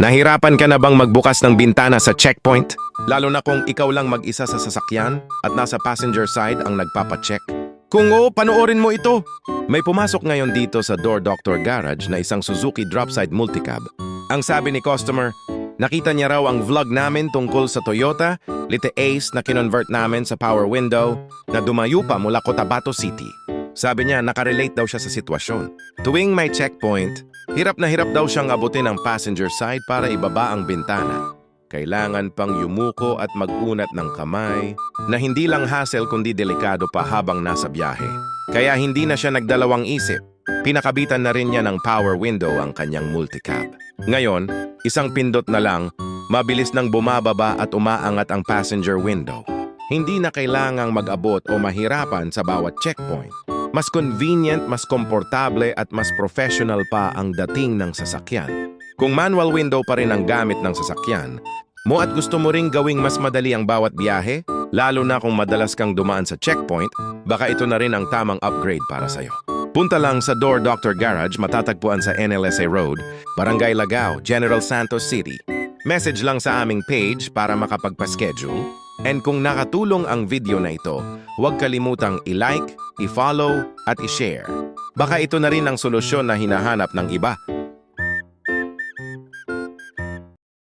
Nahirapan ka na bang magbukas ng bintana sa checkpoint? Lalo na kung ikaw lang mag-isa sa sasakyan at nasa passenger side ang nagpapacheck? Kung oo, panoorin mo ito! May pumasok ngayon dito sa Door Doctor Garage na isang Suzuki Dropside Multicab. Ang sabi ni customer, nakita niya raw ang vlog namin tungkol sa Toyota Lite Ace na kinonvert namin sa power window na dumayo pa mula Cotabato City. Sabi niya, nakarelate daw siya sa sitwasyon. Tuwing may checkpoint, hirap na hirap daw siyang abutin ang passenger side para ibaba ang bintana. Kailangan pang yumuko at mag-unat ng kamay na hindi lang hassle kundi delikado pa habang nasa biyahe. Kaya hindi na siya nagdalawang isip. Pinakabitan na rin niya ng power window ang kanyang multicab. Ngayon, isang pindot na lang, mabilis nang bumababa at umaangat ang passenger window. Hindi na kailangang mag-abot o mahirapan sa bawat checkpoint. Mas convenient, mas komportable at mas professional pa ang dating ng sasakyan. Kung manual window pa rin ang gamit ng sasakyan, mo at gusto mo ring gawing mas madali ang bawat biyahe, lalo na kung madalas kang dumaan sa checkpoint, baka ito na rin ang tamang upgrade para sa'yo. Punta lang sa Door Doctor Garage, matatagpuan sa NLSA Road, Barangay Lagao, General Santos City. Message lang sa aming page para makapagpa-schedule. And kung nakatulong ang video na ito, huwag kalimutang i-like, i-follow at i-share. Baka ito na rin ang solusyon na hinahanap ng iba.